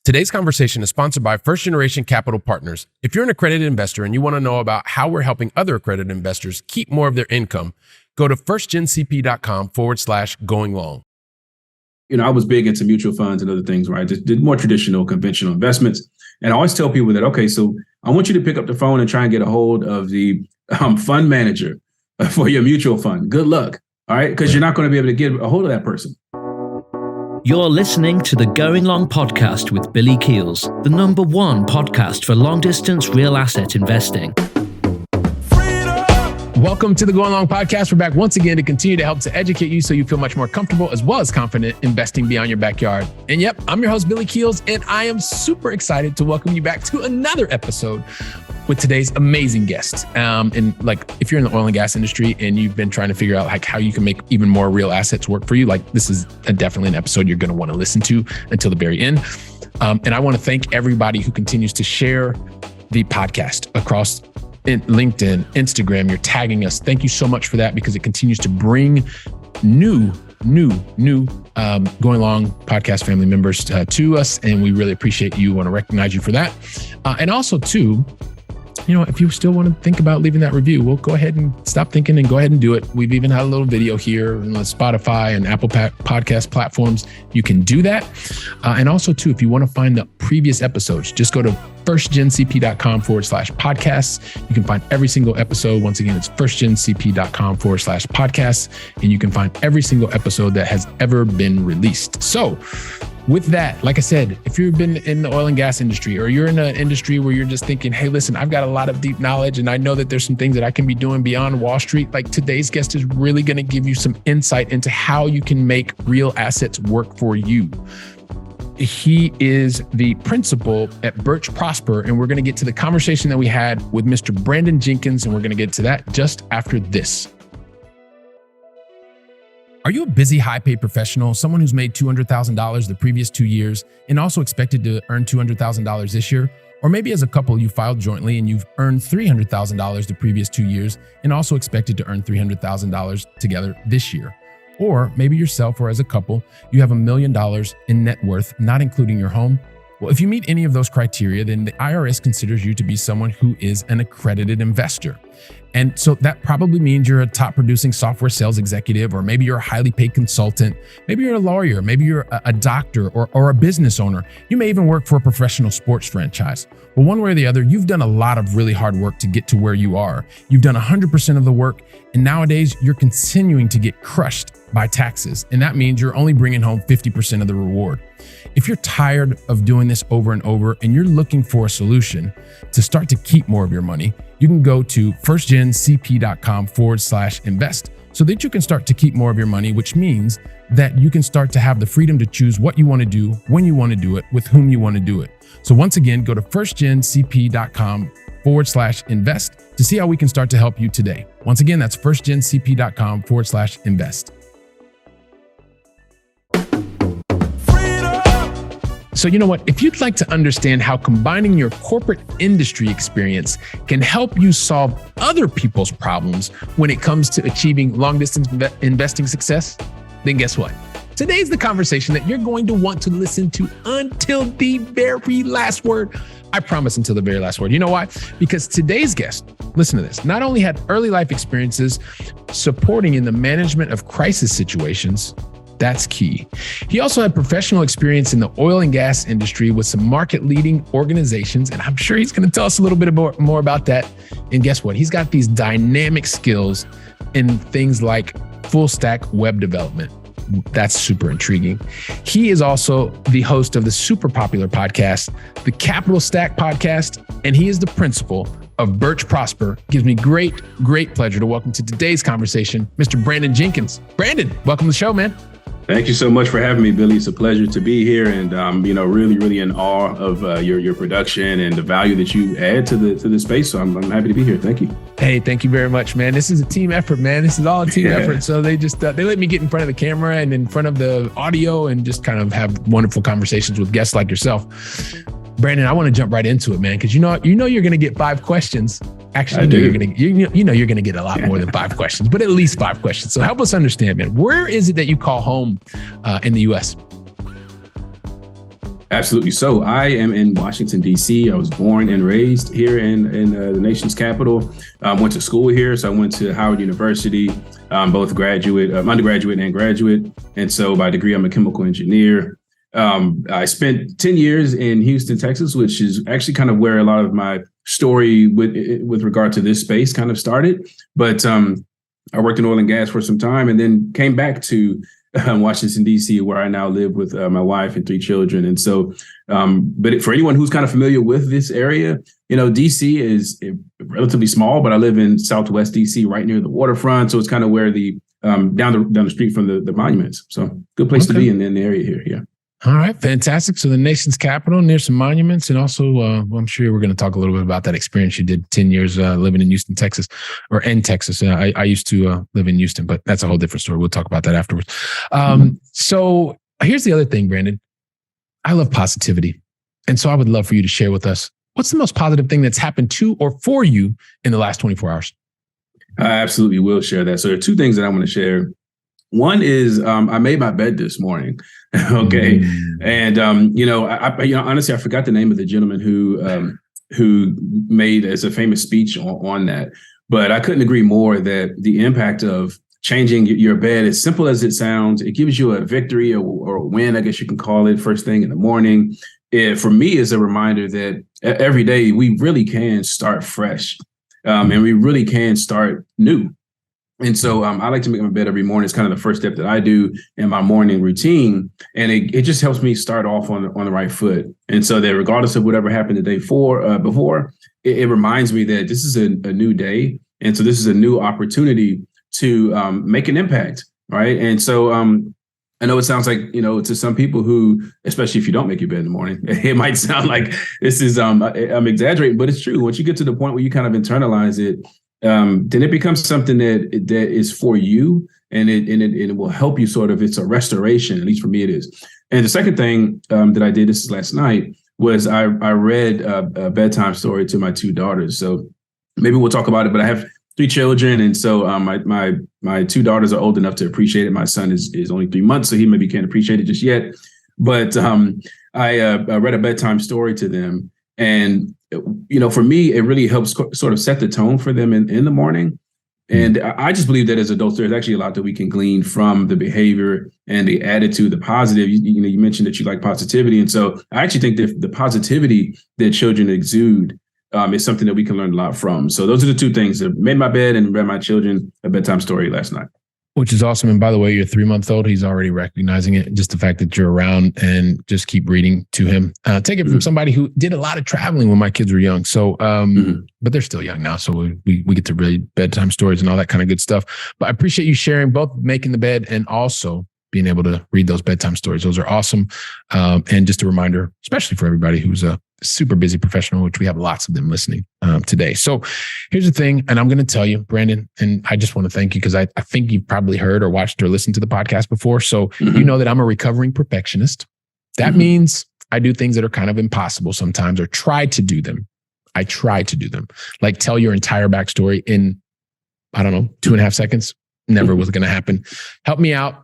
Today's conversation is sponsored by First Generation Capital Partners. If you're an accredited investor and you want to know about how we're helping other accredited investors keep more of their income, go to firstgencp.com/going long. You know, I was big into mutual funds and other things, right? Just did more traditional, conventional investments. And I always tell people that, okay, so I want you to pick up the phone and try and get a hold of the fund manager for your mutual fund. Good luck, all right? Because you're not going to be able to get a hold of that person. You're listening to the Going Long podcast with Billy Keels, the #1 podcast for long-distance real asset investing. Welcome to the Going Long podcast. We're back once again to continue to help to educate you so you feel much more comfortable as well as confident investing beyond your backyard. And yep, I'm your host, Billy Keels, and I am super excited to welcome you back to another episode with today's amazing guest. And like, if you're in the oil and gas industry and you've been trying to figure out like how you can make even more real assets work for you, like this is definitely an episode you're going to want to listen to until the very end. And I want to thank everybody who continues to share the podcast across LinkedIn, Instagram. You're tagging us. Thank you so much for that because it continues to bring new Going Long podcast family members to us. And we really appreciate you. Want to recognize you for that. And also too, you know, if you still want to think about leaving that review, we'll go ahead and stop thinking and go ahead and do it. We've even had a little video here on Spotify and Apple podcast platforms. You can do that. And also too, if you want to find the previous episodes, just go to firstgencp.com/podcasts. You can find every single episode. Once again, it's firstgencp.com/podcasts. And you can find every single episode that has ever been released. So with that, like I said, if you've been in the oil and gas industry or you're in an industry where you're just thinking, hey, listen, I've got a lot of deep knowledge and I know that there's some things that I can be doing beyond Wall Street, like today's guest is really going to give you some insight into how you can make real assets work for you. He is the principal at Birch Prosper, and we're going to get to the conversation that we had with Mr. Brandon Jenkins, and we're going to get to that just after this. Are you a busy, high-paid professional, someone who's made $200,000 the previous 2 years and also expected to earn $200,000 this year? Or maybe as a couple, you filed jointly and you've earned $300,000 the previous 2 years and also expected to earn $300,000 together this year. Or maybe yourself or as a couple, you have $1 million in net worth, not including your home. Well, if you meet any of those criteria, then the IRS considers you to be someone who is an accredited investor. And so that probably means you're a top producing software sales executive, or maybe you're a highly paid consultant. Maybe you're a lawyer. Maybe you're a doctor or a business owner. You may even work for a professional sports franchise. Well, one way or the other, you've done a lot of really hard work to get to where you are. You've done 100% of the work. And nowadays you're continuing to get crushed by taxes. And that means you're only bringing home 50% of the reward. If you're tired of doing this over and over and you're looking for a solution to start to keep more of your money, you can go to firstgencp.com/invest so that you can start to keep more of your money, which means that you can start to have the freedom to choose what you want to do, when you want to do it, with whom you want to do it. So once again, go to firstgencp.com/invest to see how we can start to help you today. Once again, that's firstgencp.com/invest. So you know what? If you'd like to understand how combining your corporate industry experience can help you solve other people's problems when it comes to achieving long-distance investing success, then guess what? Today's the conversation that you're going to want to listen to until the very last word. I promise until the very last word. You know why? Because today's guest, listen to this, not only had early life experiences supporting in the management of crisis situations. That's key. He also had professional experience in the oil and gas industry with some market-leading organizations, and I'm sure he's going to tell us a little bit more about that. And guess what? He's got these dynamic skills in things like full-stack web development. That's super intriguing. He is also the host of the super popular podcast, the Capital Stack Podcast, and he is the principal of Birch Prosper. Gives me great pleasure to welcome to today's conversation, Mr. Brandon Jenkins. Brandon, welcome to the show, man. Thank you so much for having me, Billy. It's a pleasure to be here, and really in awe of your production and the value that you add to the space. So I'm happy to be here. Thank you. Hey, thank you very much, man. This is a team effort, man. This is all a team effort. So they just they let me get in front of the camera and in front of the audio and just kind of have wonderful conversations with guests like yourself. Brandon, I want to jump right into it, man, because you know you're going to get 5 questions. Actually, you're going to get a lot more than 5 questions, but at least 5 questions. So help us understand, man. Where is it that you call home in the U.S.? Absolutely. So I am in Washington, D.C. I was born and raised here in the nation's capital. Went to school here. So I went to Howard University, both undergraduate and graduate. And so by degree, I'm a chemical engineer. I spent 10 years in Houston, Texas, which is actually kind of where a lot of my story with regard to this space kind of started. But I worked in oil and gas for some time and then came back to Washington, D.C., where I now live with my wife and 3 children. And so, but for anyone who's kind of familiar with this area, D.C. is relatively small, but I live in Southwest D.C., right near the waterfront. So it's kind of where the down the street from the monuments. So good place to be in the area here. Yeah. All right, fantastic. So the nation's capital, near some monuments, and also I'm sure we're going to talk a little bit about that experience you did 10 years living in Houston, Texas, or in Texas. I used to live in Houston, but that's a whole different story. We'll talk about that afterwards. So here's the other thing, Brandon. I love positivity. And so I would love for you to share with us, what's the most positive thing that's happened to or for you in the last 24 hours? I absolutely will share that. So there are 2 things that I want to share. One is I made my bed this morning. Okay. And, honestly, I forgot the name of the gentleman who made as a famous speech on that. But I couldn't agree more that the impact of changing your bed, as simple as it sounds, it gives you a victory or a win, I guess you can call it, first thing in the morning. For me, is a reminder that every day we really can start fresh and we really can start new. And so I like to make my bed every morning. It's kind of the first step that I do in my morning routine. And it just helps me start off on the right foot. And so that regardless of whatever happened the day before, it reminds me that this is a new day. And so this is a new opportunity to make an impact. Right. And so I know it sounds like, to some people who, especially if you don't make your bed in the morning, it might sound like this is I'm exaggerating, but it's true. Once you get to the point where you kind of internalize it, then it becomes something that is for you, and it will help you sort of. It's a restoration, at least for me, it is. And the second thing that I did, this is last night, was I read a bedtime story to my 2 daughters. So maybe we'll talk about it. But I have 3 children, and so my 2 daughters are old enough to appreciate it. My son is only 3 months, so he maybe can't appreciate it just yet. But I read a bedtime story to them, and for me, it really helps sort of set the tone for them in the morning. And I just believe that as adults, there's actually a lot that we can glean from the behavior and the attitude, the positive. You mentioned that you like positivity. And so I actually think that the positivity that children exude is something that we can learn a lot from. So those are the 2 things. I made my bed and read my children a bedtime story last night. Which is awesome. And by the way, your 3-month-old, he's already recognizing it. Just the fact that you're around and just keep reading to him. Take it from somebody who did a lot of traveling when my kids were young. So, but they're still young now. So we get to read bedtime stories and all that kind of good stuff. But I appreciate you sharing both making the bed and also being able to read those bedtime stories. Those are awesome. And just a reminder, especially for everybody who's a super busy professional, which we have lots of them listening today. So here's the thing, and I'm going to tell you, Brandon, and I just want to thank you because I think you've probably heard or watched or listened to the podcast before. So you know that I'm a recovering perfectionist. That means I do things that are kind of impossible sometimes, or try to do them. I try to do them. Like tell your entire backstory in, 2.5 seconds. Never was going to happen. Help me out.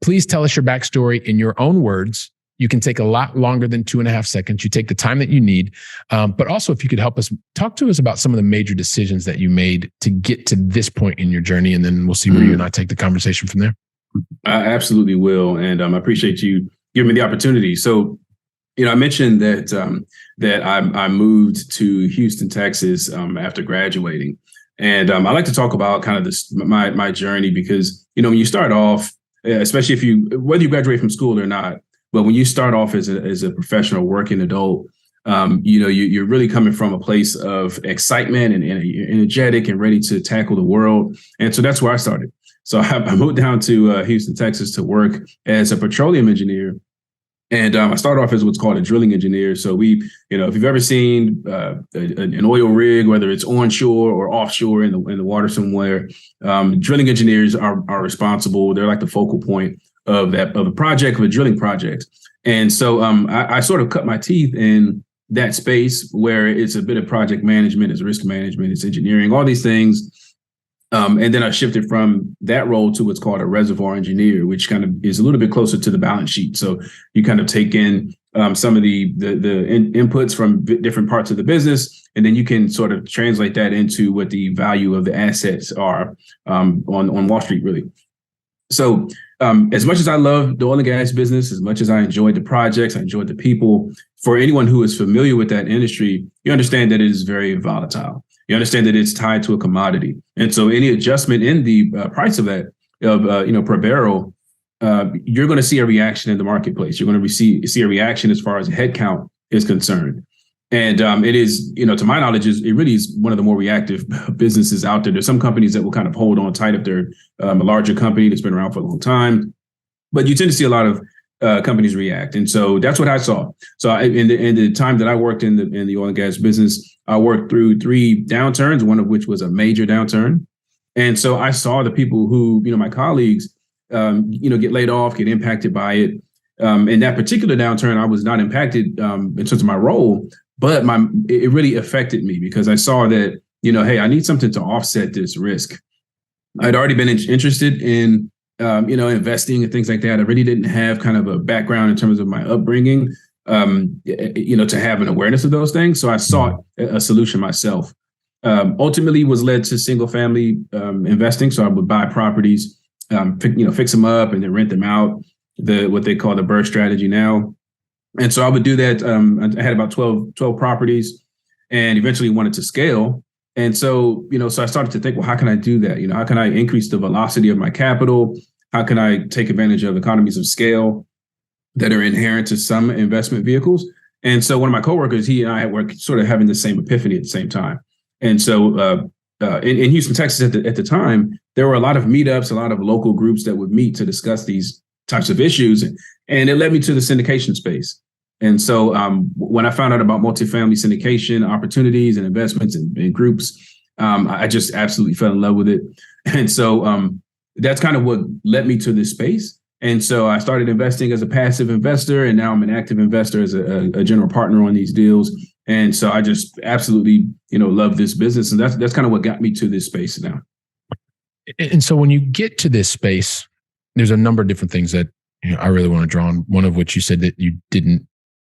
Please tell us your backstory in your own words. You can take a lot longer than 2.5 seconds. You take the time that you need. But also, if you could help us, talk to us about some of the major decisions that you made to get to this point in your journey. And then we'll see where you and I take the conversation from there. I absolutely will. And I appreciate you giving me the opportunity. So, I mentioned that I moved to Houston, Texas after graduating. And I like to talk about kind of my journey because, when you start off, especially whether you graduate from school or not, but when you start off as a professional working adult, you're really coming from a place of excitement and you're energetic and ready to tackle the world. And so that's where I started. So I moved down to Houston, Texas to work as a petroleum engineer. And I started off as what's called a drilling engineer. So if you've ever seen an oil rig, whether it's onshore or offshore in the water somewhere, drilling engineers are responsible. They're like the focal point of a drilling project. And so I sort of cut my teeth in that space where it's a bit of project management, it's risk management, it's engineering, all these things. And then I shifted from that role to what's called a reservoir engineer, which kind of is a little bit closer to the balance sheet. So you kind of take in some of the inputs from different parts of the business, and then you can sort of translate that into what the value of the assets are on Wall Street, really. So as much as I love the oil and gas business, as much as I enjoyed the projects, I enjoyed the people, for anyone who is familiar with that industry, you understand that it is very volatile. You understand that it's tied to a commodity. And so any adjustment in the price of that, per barrel, you're going to see a reaction in the marketplace. You're going to see a reaction as far as headcount is concerned. And it is, to my knowledge, it really is one of the more reactive businesses out there. There's some companies that will kind of hold on tight if they're a larger company that's been around for a long time. But you tend to see a lot of companies react. And so that's what I saw. So in the time that I worked in the oil and gas business, I worked through 3 downturns, one of which was a major downturn. And so I saw the people who, my colleagues, get laid off, get impacted by it. In that particular downturn, I was not impacted in terms of my role, but it really affected me because I saw that, hey, I need something to offset this risk. I'd already been interested in, investing and things like that. I really didn't have kind of a background in terms of my upbringing, to have an awareness of those things. So I sought a solution myself. Ultimately was led to single family investing. So I would buy properties, fix them up and then rent them out, what they call the Birch strategy now. And so I would do that. I had about 12 properties and eventually wanted to scale. And so, so I started to think, well, how can I do that? How can I increase the velocity of my capital? How can I take advantage of economies of scale that are inherent to some investment vehicles? And so one of my coworkers, he and I were sort of having the same epiphany at the same time. And so in Houston, Texas, at the time, there were a lot of meetups, a lot of local groups that would meet to discuss these types of issues. And it led me to the syndication space. And so when I found out about multifamily syndication opportunities and investments in groups, I just absolutely fell in love with it. And so that's kind of what led me to this space. And so I started investing as a passive investor, and now I'm an active investor as a general partner on these deals. And so I just absolutely, love this business. And that's kind of what got me to this space now. And so when you get to this space, there's a number of different things that I really want to draw on. One of which you said that you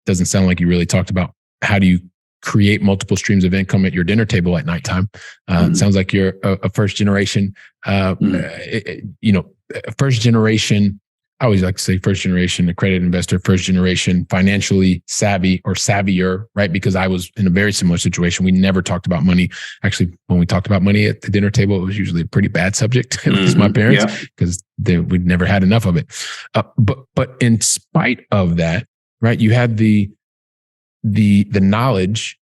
doesn't sound like you really talked about. How do you create multiple streams of income at your dinner table at nighttime? It sounds like you're a first generation, first generation. I always like to say first generation accredited investor, first generation financially savvy or savvier, right? Because I was in a very similar situation. We never talked about money. Actually, when we talked about money at the dinner table, it was usually a pretty bad subject, at least my parents, because we'd never had enough of it. But in spite of that, right, you had the knowledge.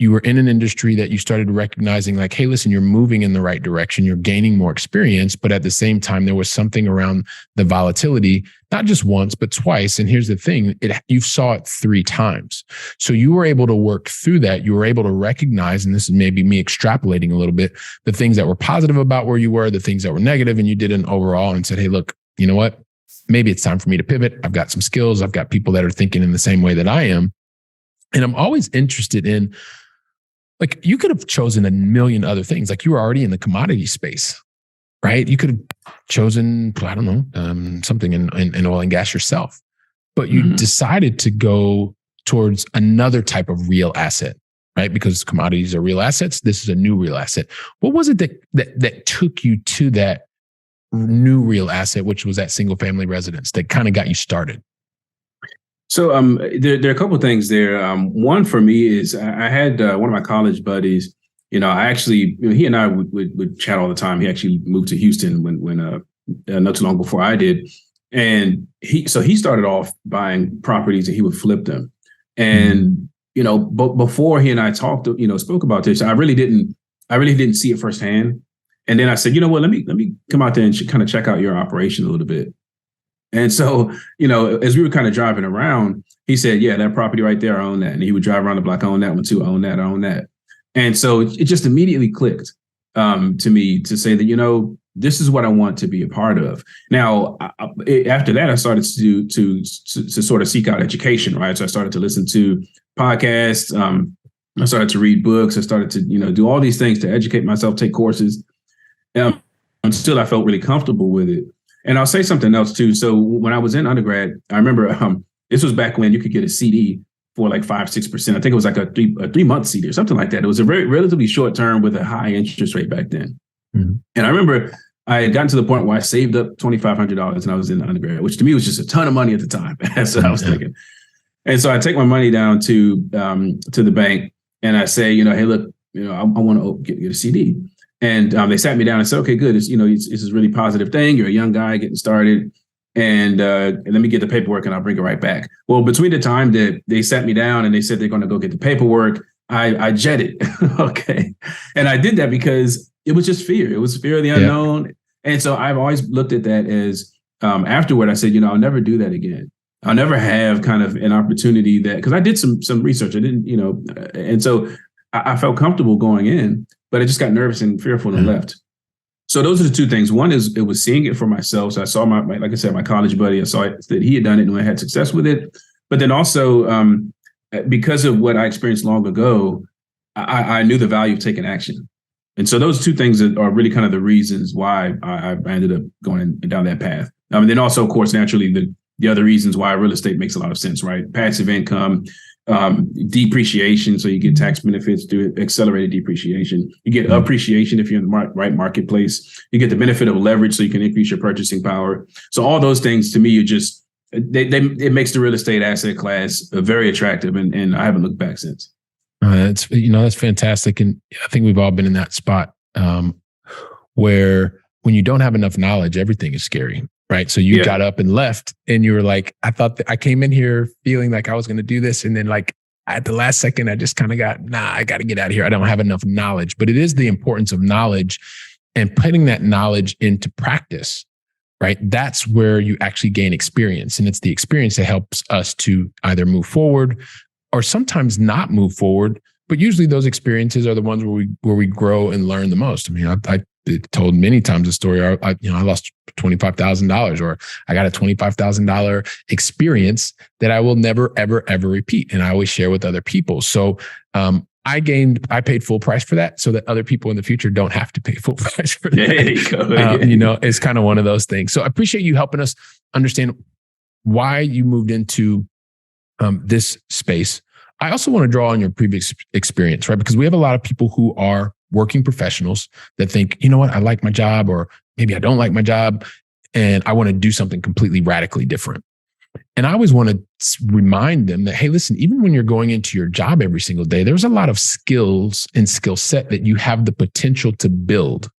You were in an industry that you started recognizing like, hey, listen, you're moving in the right direction. You're gaining more experience. But at the same time, there was something around the volatility, not just once, but twice. And here's the thing, you saw it 3 times. So you were able to work through that. You were able to recognize, and this is maybe me extrapolating a little bit, the things that were positive about where you were, the things that were negative, and you did an overall and said, hey, look, you know what? Maybe it's time for me to pivot. I've got some skills. I've got people that are thinking in the same way that I am. And I'm always interested in, like, you could have chosen a million other things. Like, you were already in the commodity space, right? You could have chosen, I don't know, something in oil and gas yourself, but you decided to go towards another type of real asset, right? Because commodities are real assets. This is a new real asset. What was it that took you to that new real asset, which was that single family residence that kind of got you started? So there are a couple of things there. One for me is I had one of my college buddies. I actually, he and I would chat all the time. He actually moved to Houston when not too long before I did, and he started off buying properties and he would flip them. And but before he and I talked, spoke about this, I really didn't see it firsthand. And then I said, you know what, let me come out there and kind of check out your operation a little bit. And so, as we were kind of driving around, he said, yeah, that property right there, I own that. And he would drive around the block, I own that one too, I own that. And so it just immediately clicked to me to say that, this is what I want to be a part of. Now, after that, I started to sort of seek out education, right? So I started to listen to podcasts. I started to read books. I started to, do all these things to educate myself, take courses. Until I felt really comfortable with it. And I'll say something else too. So when I was in undergrad, I remember This was back when you could get a CD for like 5-6%. I think it was like a 3-month CD or something like that. It was a very relatively short term with a high interest rate back then. Mm-hmm. And I remember I had gotten to the point where I saved up $2,500 and I was in undergrad, which to me was just a ton of money at the time. That's what I was thinking. And so I take my money down to the bank and I say, hey, look, I want to get a CD. And they sat me down and said, okay, good. It's a really positive thing. You're a young guy getting started. And let me get the paperwork and I'll bring it right back. Well, between the time that they sat me down and they said they're going to go get the paperwork, I jetted. Okay. And I did that because it was just fear. It was fear of the unknown. And so I've always looked at that as afterward, I said, I'll never do that again. I'll never have kind of an opportunity that, because I did some research. I didn't, and so I felt comfortable going in, but I just got nervous and fearful and left. So those are the two things. One is it was seeing it for myself. So I saw my like I said, my college buddy, I saw that he had done it and I had success with it. But then also because of what I experienced long ago, I knew the value of taking action. And so those two things are really kind of the reasons why I ended up going down that path. And then also, of course, naturally, the other reasons why real estate makes a lot of sense, right? Passive income, depreciation, so you get tax benefits through accelerated depreciation. You get appreciation if you're in the right marketplace. You get the benefit of leverage, so you can increase your purchasing power. So all those things, to me, it makes the real estate asset class very attractive, and I haven't looked back since. That's fantastic, and I think we've all been in that spot where when you don't have enough knowledge, everything is scary. Right. So you got up and left and you were like, I thought I came in here feeling like I was going to do this. And then like at the last second, I just kind of I got to get out of here. I don't have enough knowledge, but it is the importance of knowledge and putting that knowledge into practice, right? That's where you actually gain experience. And it's the experience that helps us to either move forward or sometimes not move forward. But usually those experiences are the ones where we grow and learn the most. I mean, I told many times the story. I lost $25,000, or I got a $25,000 experience that I will never, ever, ever repeat. And I always share with other people. So I paid full price for that so that other people in the future don't have to pay full price for that. There you go. It's kind of one of those things. So I appreciate you helping us understand why you moved into this space. I also want to draw on your previous experience, right? Because we have a lot of people who are working professionals that think, you know what, I like my job, or maybe I don't like my job, and I want to do something completely radically different. And I always want to remind them that, hey, listen, even when you're going into your job every single day, there's a lot of skills and skill set that you have the potential to build.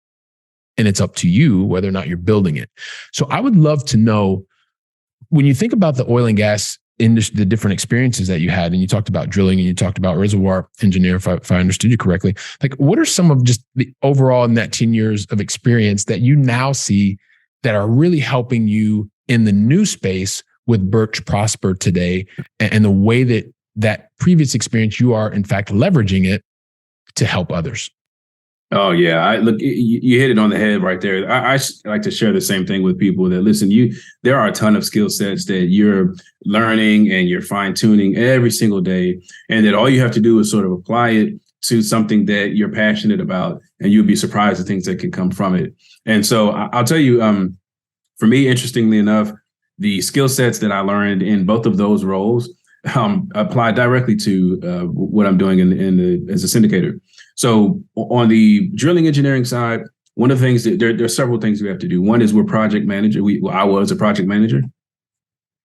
And it's up to you whether or not you're building it. So I would love to know, when you think about the oil and gas industry, the different experiences that you had, and you talked about drilling and you talked about reservoir engineer, if I understood you correctly, like what are some of just the overall in that 10 years of experience that you now see that are really helping you in the new space with Birch Prosper today, and the way that previous experience, you are in fact leveraging it to help others? Oh, yeah. Look, you hit it on the head right there. I like to share the same thing with people that listen, there are a ton of skill sets that you're learning and you're fine tuning every single day. And that all you have to do is sort of apply it to something that you're passionate about, and you'll be surprised at things that can come from it. And so I'll tell you, for me, interestingly enough, the skill sets that I learned in both of those roles apply directly to what I'm doing as a syndicator. So on the drilling engineering side, one of the things that there are several things we have to do. One is we're project manager. I was a project manager.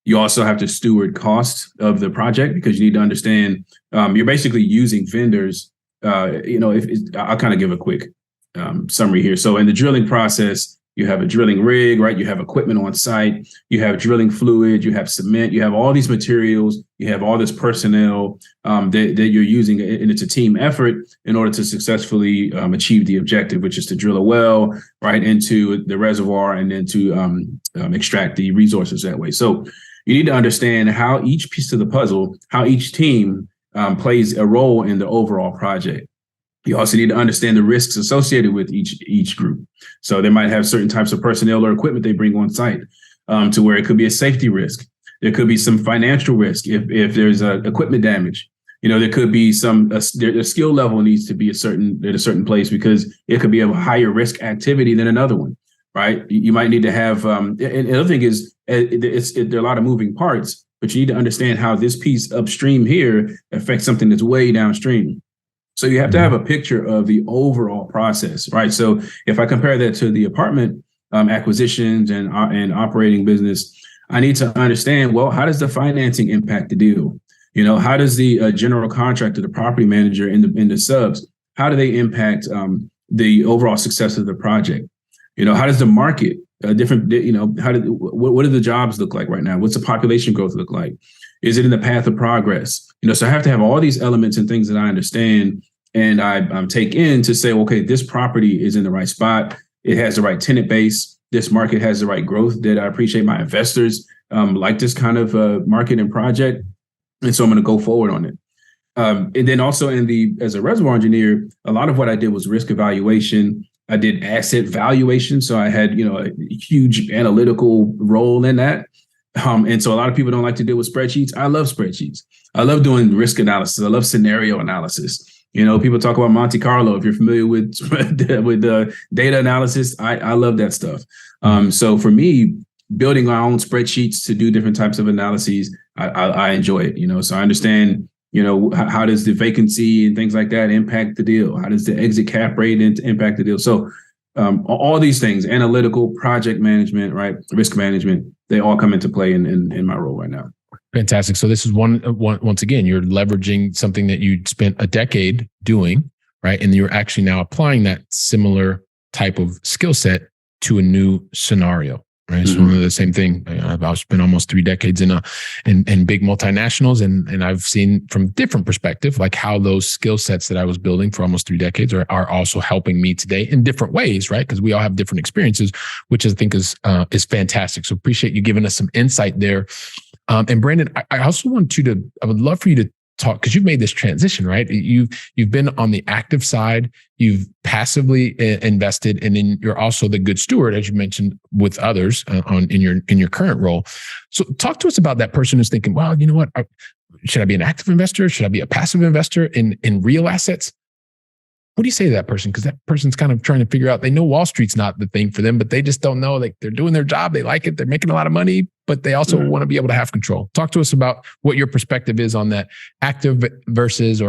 You also have to steward costs of the project, because you need to understand you're basically using vendors. I'll kind of give a quick summary here. So in the drilling process, you have a drilling rig, right? You have equipment on site, you have drilling fluid, you have cement, you have all these materials, you have all this personnel that you're using, and it's a team effort in order to successfully achieve the objective, which is to drill a well right into the reservoir and then to extract the resources that way. So you need to understand how each piece of the puzzle, how each team plays a role in the overall project. You also need to understand the risks associated with each group. So they might have certain types of personnel or equipment they bring on site, to where it could be a safety risk. There could be some financial risk if there's equipment damage. There could be the skill level needs to be at a certain place, because it could be a higher risk activity than another one, right? You might need to have. And the other thing is, there are a lot of moving parts. but you need to understand how this piece upstream here affects something that's way downstream. So you have to have a picture of the overall process, right? So if I compare that to the apartment acquisitions and operating business, I need to understand, well, how does the financing impact the deal? How does the general contractor, the property manager, in the subs, how do they impact the overall success of the project? How does the market what do the jobs look like right now? What's the population growth look like? Is it in the path of progress? So I have to have all these elements and things that I understand and I take in to say, okay, this property is in the right spot. It has the right tenant base. This market has the right growth that I appreciate my investors like this kind of market and project. And so I'm going to go forward on it. And then also as a reservoir engineer, a lot of what I did was risk evaluation. I did asset valuation. So I had, a huge analytical role in that. And so a lot of people don't like to deal with spreadsheets. I love spreadsheets. I love doing risk analysis. I love scenario analysis. People talk about Monte Carlo. If you're familiar with data analysis, I love that stuff. So for me, building our own spreadsheets to do different types of analyses, I enjoy it. So I understand, how does the vacancy and things like that impact the deal? How does the exit cap rate impact the deal? So all these things, analytical, project management, right, risk management, they all come into play in my role right now. Fantastic. So this is once again, you're leveraging something that you spent a decade doing, right? And you're actually now applying that similar type of skill set to a new scenario, right? So the same thing. I've spent almost 3 decades in big multinationals, and I've seen from different perspective, like how those skill sets that I was building for almost 3 decades are also helping me today in different ways, right? Because we all have different experiences, which I think is fantastic. So appreciate you giving us some insight there. And Brandon, I also I would love for you to talk, because you've made this transition, right? You've been on the active side, you've passively invested, and then you're also the good steward, as you mentioned, with others in your current role. So talk to us about that person who's thinking, well, you know what? Should I be an active investor? Should I be a passive investor in real assets? What do you say to that person? Because that person's kind of trying to figure out, they know Wall Street's not the thing for them, but they just don't know. Like, they're doing their job, they like it, they're making a lot of money, but they also want to be able to have control. Talk to us about what your perspective is on that active versus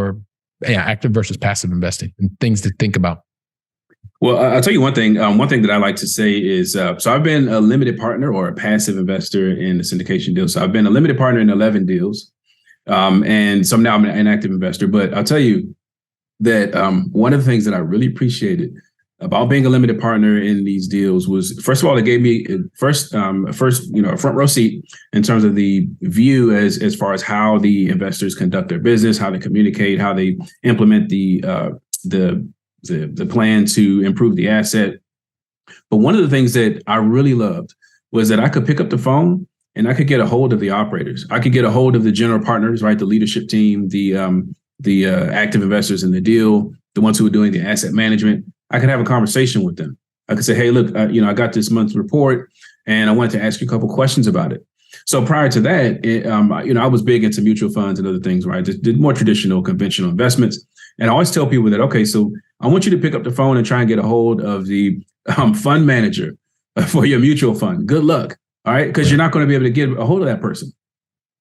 passive investing and things to think about. Well, I'll tell you one thing. One thing that I like to say is, so I've been a limited partner or a passive investor in the syndication deal. So I've been a limited partner in 11 deals. And so now I'm an active investor. But I'll tell you that one of the things that I really appreciated about being a limited partner in these deals was, first of all, it gave me a front row seat in terms of the view as far as how the investors conduct their business, how they communicate, how they implement the plan to improve the asset. But one of the things that I really loved was that I could pick up the phone and I could get a hold of the operators. I could get a hold of the general partners, right? The leadership team, the active investors in the deal, the ones who were doing the asset management. I could have a conversation with them. I could say, hey, look, I got this month's report and I wanted to ask you a couple questions about it. So prior to that, I was big into mutual funds and other things, right? Just did more traditional, conventional investments. And I always tell people that, okay, so I want you to pick up the phone and try and get a hold of the fund manager for your mutual fund. Good luck. All right. Because you're not going to be able to get a hold of that person.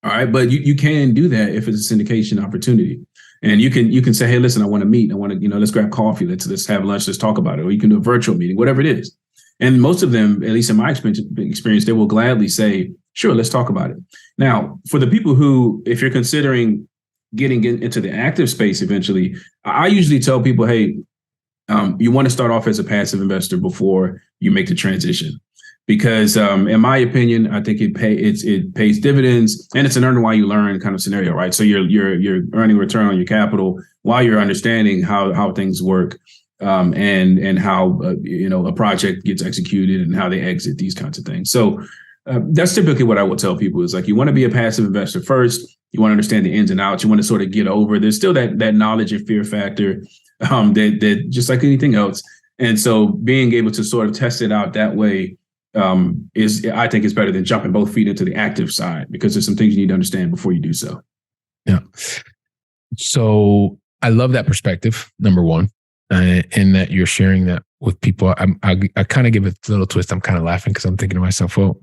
All right. But you can do that if it's a syndication opportunity. And you can say, hey, listen, I want to meet. I want to, let's grab coffee. Let's have lunch. Let's talk about it. Or you can do a virtual meeting, whatever it is. And most of them, at least in my experience, they will gladly say, sure, let's talk about it. Now, for the people who, if you're considering getting into the active space eventually, I usually tell people, hey, you want to start off as a passive investor before you make the transition. Because in my opinion, I think it pays dividends, and it's an earn while you learn kind of scenario, right? So you're earning return on your capital while you're understanding how things work, and how a project gets executed and how they exit, these kinds of things. So that's typically what I will tell people is, like, you want to be a passive investor first. You want to understand the ins and outs. You want to sort of get over. There's still that knowledge and fear factor that just like anything else. And so being able to sort of test it out that way I think is better than jumping both feet into the active side, because there's some things you need to understand before you do so. Yeah. So I love that perspective, number one, and that you're sharing that with people. I kind of give it a little twist. I'm kind of laughing because I'm thinking to myself, well,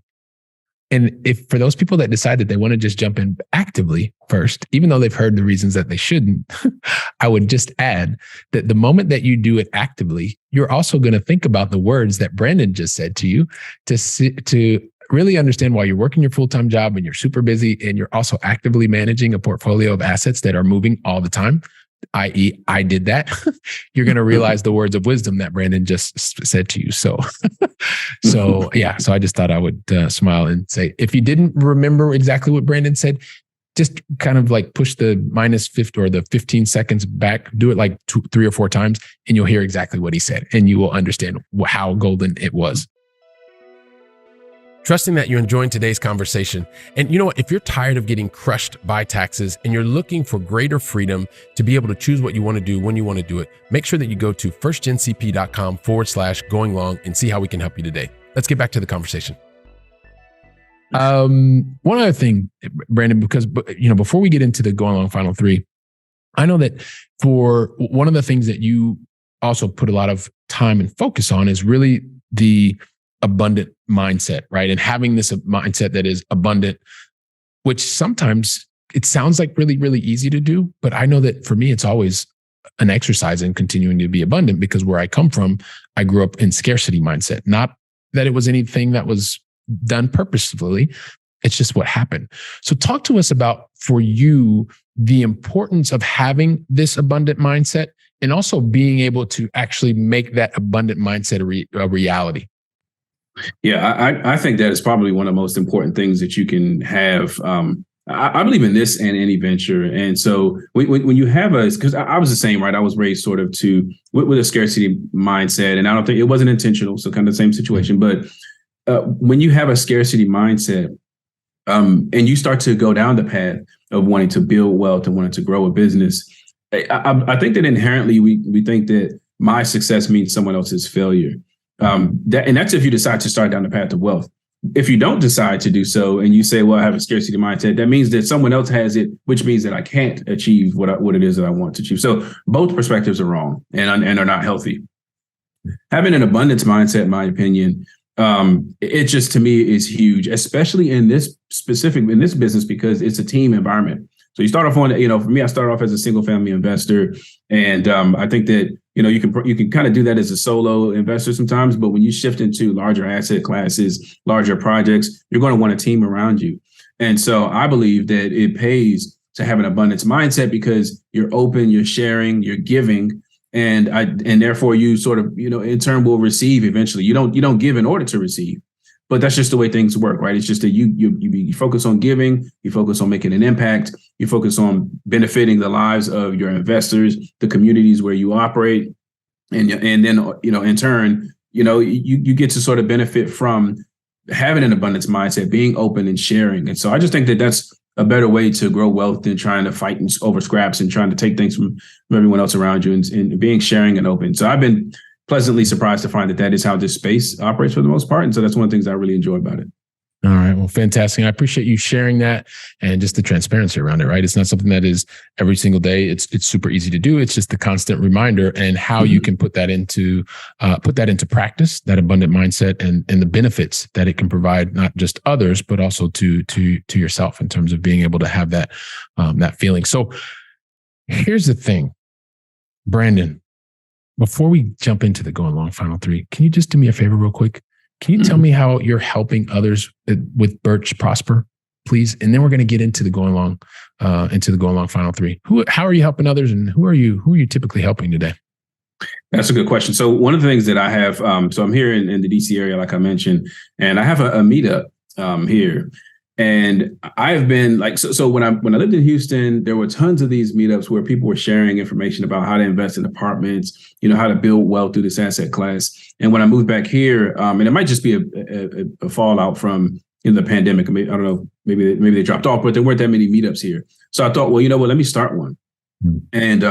And if for those people that decide that they want to just jump in actively first, even though they've heard the reasons that they shouldn't, I would just add that the moment that you do it actively, you're also going to think about the words that Brandon just said to you to really understand why you're working your full-time job and you're super busy and you're also actively managing a portfolio of assets that are moving all the time, i.e., I did that. You're going to realize the words of wisdom that Brandon just said to you. So yeah. So I just thought I would smile and say, if you didn't remember exactly what Brandon said, just kind of like push the -50 or the 15 seconds back, do it like 2, 3 or 4 times, and you'll hear exactly what he said, and you will understand how golden it was. Trusting that you're enjoying today's conversation. And you know what? If you're tired of getting crushed by taxes and you're looking for greater freedom to be able to choose what you want to do when you want to do it, make sure that you go to firstgencp.com/going-long and see how we can help you today. Let's get back to the conversation. One other thing, Brandon, because before we get into the going long final 3, I know that for one of the things that you also put a lot of time and focus on is really the abundant mindset, right? And having this mindset that is abundant, which sometimes it sounds like really, really easy to do. But I know that for me, it's always an exercise in continuing to be abundant, because where I come from, I grew up in scarcity mindset. Not that it was anything that was done purposefully. It's just what happened. So talk to us about, for you, the importance of having this abundant mindset and also being able to actually make that abundant mindset a reality. Yeah, I think that is probably one of the most important things that you can have. I believe in this and any venture. And so when you have because I was the same, right? I was raised sort of with a scarcity mindset, and I don't think it wasn't intentional. So kind of the same situation. But when you have a scarcity mindset, and you start to go down the path of wanting to build wealth and wanting to grow a business, I think that inherently we think that my success means someone else's failure. And that's if you decide to start down the path of wealth. If you don't decide to do so and you say, well, I have a scarcity mindset, that means that someone else has it, which means that I can't achieve what it is that I want to achieve. So both perspectives are wrong and are not healthy. Having an abundance mindset, in my opinion, it just, to me, is huge, especially in this business, because it's a team environment. So you start off on, for me, I started off as a single family investor. And I think that, you can kind of do that as a solo investor sometimes, but when you shift into larger asset classes, larger projects, you're going to want a team around you. And so I believe that it pays to have an abundance mindset, because you're open, you're sharing, you're giving, and therefore you sort of, in turn will receive eventually. You don't give in order to receive. But that's just the way things work, right? It's just that you focus on giving, you focus on making an impact, you focus on benefiting the lives of your investors, the communities where you operate, and then in turn, you get to sort of benefit from having an abundance mindset, being open and sharing. And so I just think that that's a better way to grow wealth than trying to fight over scraps and trying to take things from everyone else around you, and being sharing and open. So I've been pleasantly surprised to find that is how this space operates for the most part. And so that's one of the things I really enjoy about it. All right. Well, fantastic. I appreciate you sharing that and just the transparency around it, right? It's not something that is every single day. It's super easy to do. It's just the constant reminder, and how you can put that into practice, that abundant mindset, and the benefits that it can provide, not just others, but also to yourself, in terms of being able to have that feeling. So here's the thing, Brandon, before we jump into the going long final 3, can you just do me a favor real quick? Can you tell me how you're helping others with Birch Prosper, please? And then we're going to get into the going long final 3. How are you helping others, and who are you typically helping today? That's a good question. So one of the things that I have, so I'm here in the DC area, like I mentioned, and I have a meetup here. And I've been so when I lived in Houston, there were tons of these meetups where people were sharing information about how to invest in apartments, how to build wealth through this asset class. And when I moved back here, and it might just be a fallout from the pandemic. I don't know, maybe they dropped off, but there weren't that many meetups here. So I thought, well, let me start one. And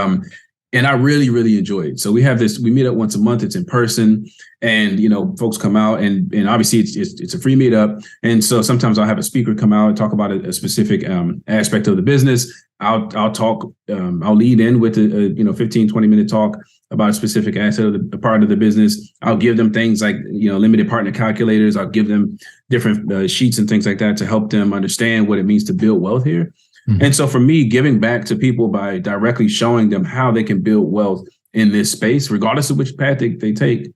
And I really, really enjoy it. So we meet up once a month. It's in person, and folks come out, and obviously it's a free meetup. And so sometimes I'll have a speaker come out and talk about a specific aspect of the business. I'll talk. I'll lead in with a 15, 20-minute talk about a specific asset of the part of the business. I'll give them things like limited partner calculators. I'll give them different sheets and things like that to help them understand what it means to build wealth here. Mm-hmm. And so for me, giving back to people by directly showing them how they can build wealth in this space, regardless of which path they take,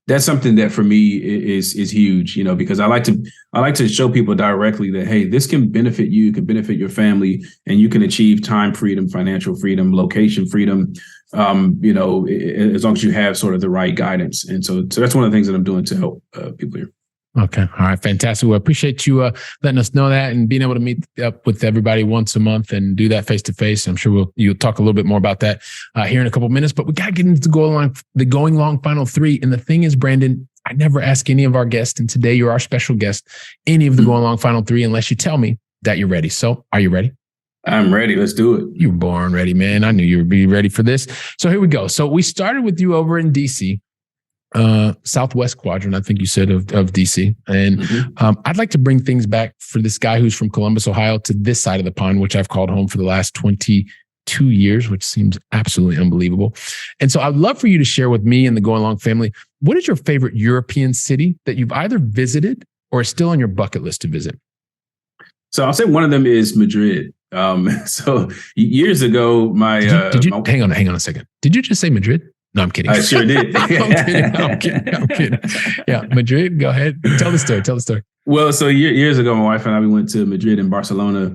that's something that for me is huge, because I like to show people directly that, hey, this can benefit you, can benefit your family, and you can achieve time freedom, financial freedom, location freedom, as long as you have sort of the right guidance. And so that's one of the things that I'm doing to help people here. Okay. All right. Fantastic. Well, I appreciate you letting us know that and being able to meet up with everybody once a month and do that face to face. I'm sure you'll talk a little bit more about that here in a couple of minutes, but we got to get into the going long final three. And the thing is, Brandon, I never ask any of our guests, and today you're our special guest, any of the going long final three, unless you tell me that you're ready. So are you ready? I'm ready. Let's do it. You're born ready, man. I knew you would be ready for this. So here we go. So we started with you over in DC. Southwest quadrant, I think you said, of DC. And I'd like to bring things back for this guy who's from Columbus, Ohio, to this side of the pond, which I've called home for the last 22 years, which seems absolutely unbelievable. And so I'd love for you to share with me and the Going Long family, what is your favorite European city that you've either visited or is still on your bucket list to visit? So I'll say one of them is Madrid. So years ago, did you hang on a second. Did you just say Madrid? No, I'm kidding. I sure did. I'm kidding. Yeah, Madrid, go ahead. Tell the story. Well, so years ago, my wife and I, we went to Madrid and Barcelona.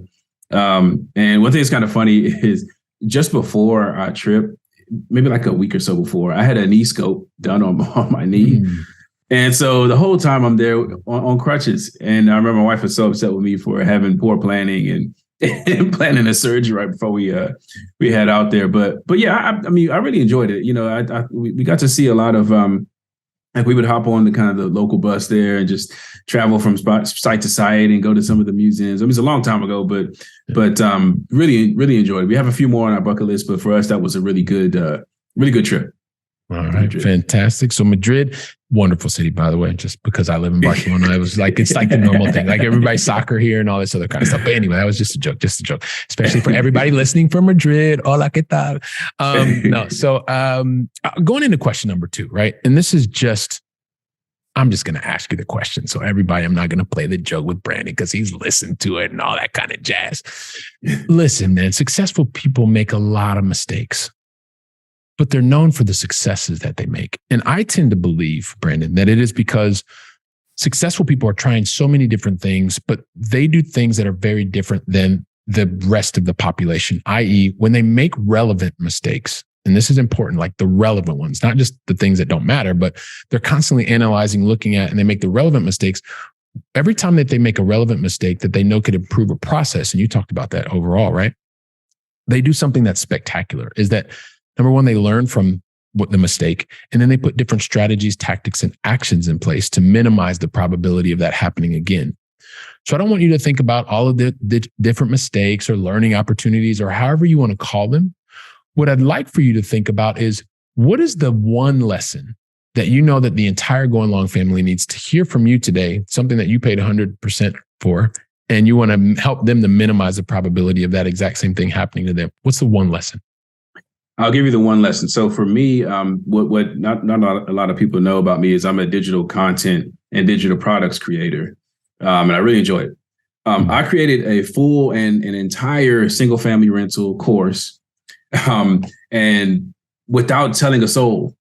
And one thing that's kind of funny is just before our trip, maybe like a week or so before, I had a knee scope done on my knee. And so the whole time I'm there on crutches. And I remember my wife was so upset with me for having poor planning and planning a surgery right before we head out there. But yeah, I mean, I really enjoyed it. We got to see a lot of, like we would hop on the kind of the local bus there and just travel from site to site and go to some of the museums. I mean, it's a long time ago, but really, really enjoyed it. We have a few more on our bucket list, but for us, that was a really good trip. All right. Madrid. Fantastic. So Madrid, wonderful city, by the way, just because I live in Barcelona, it's like the normal thing, like everybody's soccer here and all this other kind of stuff. But anyway, that was just a joke, especially for everybody listening from Madrid. Hola, ¿qué tal? So going into question number 2, right? And this is I'm just going to ask you the question. So everybody, I'm not going to play the joke with Brandon because he's listened to it and all that kind of jazz. Listen, man, successful people make a lot of mistakes, but they're known for the successes that they make. And I tend to believe, Brandon, that it is because successful people are trying so many different things, but they do things that are very different than the rest of the population, i.e., when they make relevant mistakes, and this is important, like the relevant ones, not just the things that don't matter, but they're constantly analyzing, looking at, and they make the relevant mistakes. Every time that they make a relevant mistake that they know could improve a process, and you talked about that overall, right? They do something that's spectacular, is that number one, they learn from the mistake, and then they put different strategies, tactics, and actions in place to minimize the probability of that happening again. So I don't want you to think about all of the different mistakes or learning opportunities or however you want to call them. What I'd like for you to think about is, what is the one lesson that you know that the entire Going Long family needs to hear from you today, something that you paid 100% for, and you want to help them to minimize the probability of that exact same thing happening to them? What's the one lesson? I'll give you the one lesson. So for me, what not a lot of people know about me is I'm a digital content and digital products creator, and I really enjoy it. I created a full and an entire single family rental course, and without telling a soul.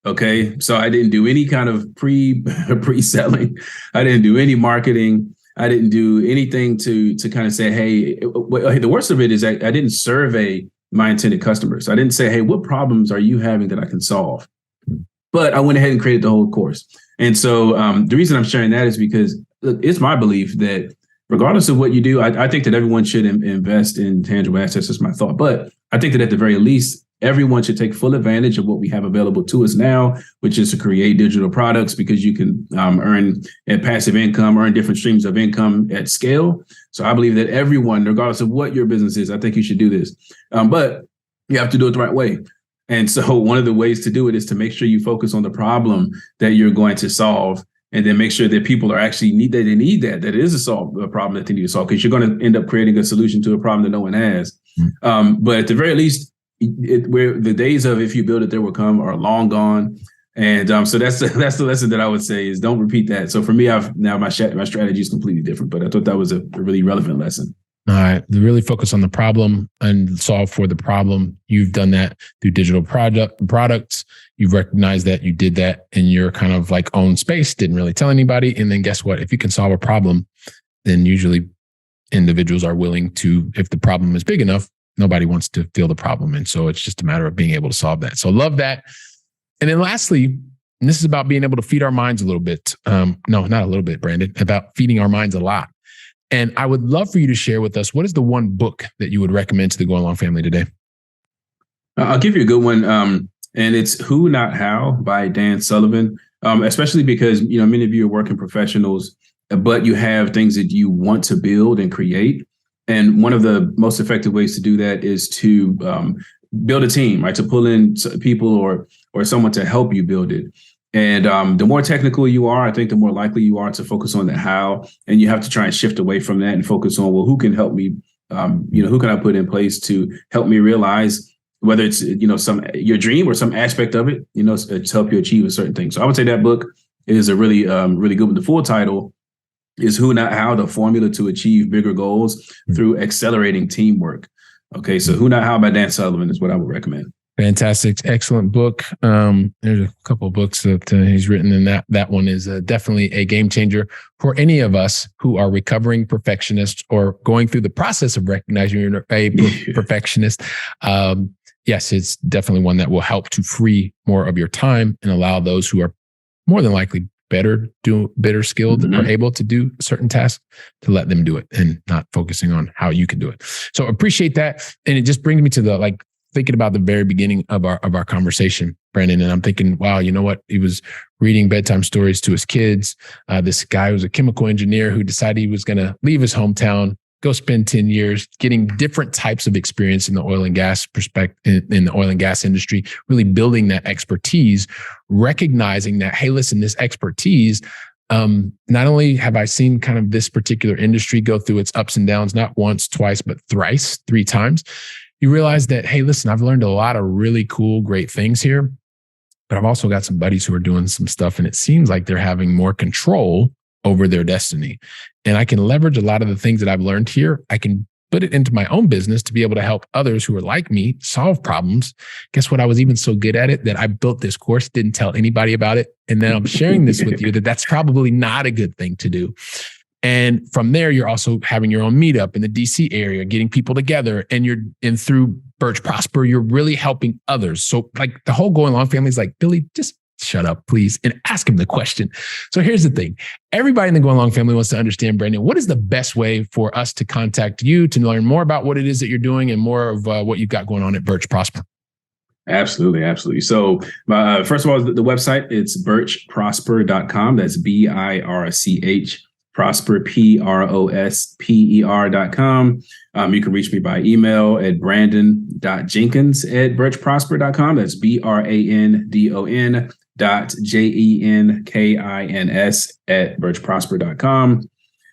Okay, so I didn't do any kind of pre-selling. I didn't do any marketing. I didn't do anything to kind of say, hey, the worst of it is I didn't survey my intended customers. I didn't say, hey, what problems are you having that I can solve? But I went ahead and created the whole course. And so the reason I'm sharing that is because it's my belief that regardless of what you do, I think that everyone should invest in tangible assets, is my thought. But I think that at the very least, everyone should take full advantage of what we have available to us now, which is to create digital products, because you can earn a passive income, earn different streams of income at scale. So I believe that everyone, regardless of what your business is, I think you should do this. But You have to do it the right way. And so one of the ways to do it is to make sure you focus on the problem that you're going to solve, and then make sure that people are actually need that it is a problem that they need to solve, because you're going to end up creating a solution to a problem that no one has. But at the very least, where the days of if you build it, there will come are long gone. And so that's the lesson that I would say is don't repeat that. So for me, my strategy is completely different, but I thought that was a really relevant lesson. All right. Really focus on the problem and solve for the problem. You've done that through digital products. You've recognized that you did that in your kind of like own space, didn't really tell anybody. And then guess what? If you can solve a problem, then usually individuals are willing to, if the problem is big enough, nobody wants to feel the problem. And so it's just a matter of being able to solve that. So love that. And then lastly, and this is about being able to feed our minds a little bit. No, not a little bit, Brandon, about feeding our minds a lot. And I would love for you to share with us, what is the one book that you would recommend to the Going Long family today? I'll give you a good one. And it's Who Not How by Dan Sullivan, especially because, many of you are working professionals, but you have things that you want to build and create. And one of the most effective ways to do that is to build a team, right? To pull in people or someone to help you build it. And the more technical you are, I think the more likely you are to focus on the how. And you have to try and shift away from that and focus on, well, who can help me? Who can I put in place to help me realize whether it's, your dream or some aspect of it, to help you achieve a certain thing. So I would say that book is a really, really good one. The full title is Who Not How, the formula to achieve bigger goals through accelerating teamwork. Okay. So Who Not How by Dan Sullivan is what I would recommend. Fantastic. Excellent book. There's a couple of books that he's written, and that one is definitely a game changer for any of us who are recovering perfectionists or going through the process of recognizing you're a perfectionist. Yes, it's definitely one that will help to free more of your time and allow those who are more than likely better skilled or able to do certain tasks to let them do it and not focusing on how you can do it. So appreciate that. And it just brings me to thinking about the very beginning of our conversation, Brandon. And I'm thinking, wow, you know what? He was reading bedtime stories to his kids. This guy was a chemical engineer who decided he was going to leave his hometown, go spend 10 years getting different types of experience in the oil and gas in the oil and gas industry, really building that expertise, recognizing that, hey, listen, this expertise, not only have I seen kind of this particular industry go through its ups and downs, not once, twice, but thrice, 3 times. You realize that, hey, listen, I've learned a lot of really cool, great things here, but I've also got some buddies who are doing some stuff, and it seems like they're having more control over their destiny. And I can leverage a lot of the things that I've learned here. I can put it into my own business to be able to help others who are like me solve problems. Guess what? I was even so good at it that I built this course, didn't tell anybody about it. And then I'm sharing this with you that's probably not a good thing to do. And from there, you're also having your own meetup in the DC area, getting people together, and through Birch Prosper, you're really helping others. So like the whole Going Long family is like, Billy, just shut up, please, and ask him the question. So here's the thing. Everybody in the Going Long family wants to understand, Brandon, what is the best way for us to contact you to learn more about what it is that you're doing and more of what you've got going on at Birch Prosper? Absolutely. Absolutely. So first of all, the website, it's birchprosper.com. That's BIRCH. Prosper, PROSPER.com. You can reach me by email at brandon.jenkins@birchprosper.com. That's BRANDON.JENKINS@birchprosper.com.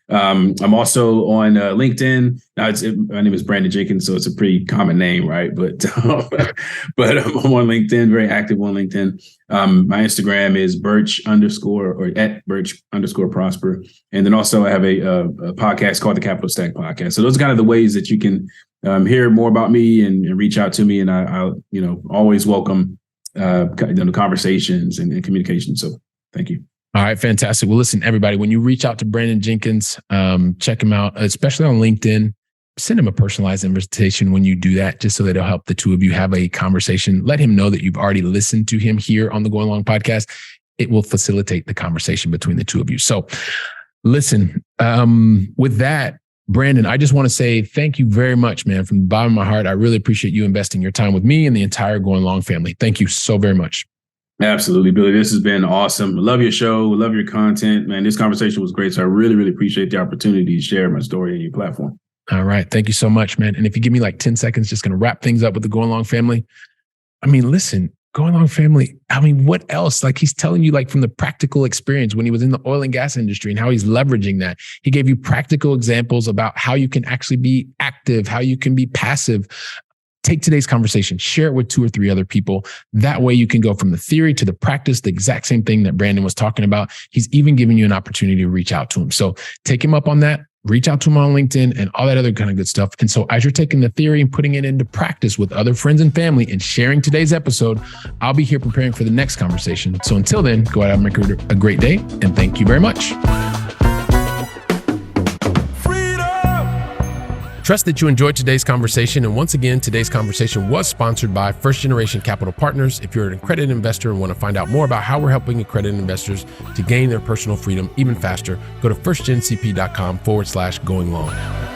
I'm also on LinkedIn. Now my name is Brandon Jenkins, so it's a pretty common name, right? But I'm on LinkedIn, very active on LinkedIn. My Instagram is @Birch_Prosper. And then also I have a podcast called the Capital Stack Podcast. So those are kind of the ways that you can hear more about me and reach out to me. And I'll always welcome the conversations and communication. So thank you. All right, fantastic. Well, listen, everybody, when you reach out to Brandon Jenkins, check him out, especially on LinkedIn. Send him a personalized invitation when you do that, just so that it'll help the two of you have a conversation. Let him know that you've already listened to him here on the Going Long podcast. It will facilitate the conversation between the two of you. So listen, with that, Brandon, I just want to say thank you very much, man, from the bottom of my heart. I really appreciate you investing your time with me and the entire Going Long family. Thank you so very much. Absolutely, Billy. This has been awesome. Love your show. Love your content, man. This conversation was great. So I really, really appreciate the opportunity to share my story and your platform. All right. Thank you so much, man. And if you give me like 10 seconds, just going to wrap things up with the Going Long family. I mean, listen, Going Long family. I mean, what else? Like he's telling you like from the practical experience when he was in the oil and gas industry and how he's leveraging that. He gave you practical examples about how you can actually be active, how you can be passive. Take today's conversation, share it with 2 or 3 other people. That way you can go from the theory to the practice, the exact same thing that Brandon was talking about. He's even giving you an opportunity to reach out to him. So take him up on that. Reach out to him on LinkedIn and all that other kind of good stuff. And so as you're taking the theory and putting it into practice with other friends and family and sharing today's episode, I'll be here preparing for the next conversation. So until then, go out and make a great day. And thank you very much. Trust that you enjoyed today's conversation. And once again, today's conversation was sponsored by First Generation Capital Partners. If you're an accredited investor and want to find out more about how we're helping accredited investors to gain their personal freedom even faster, go to firstgencp.com/going long.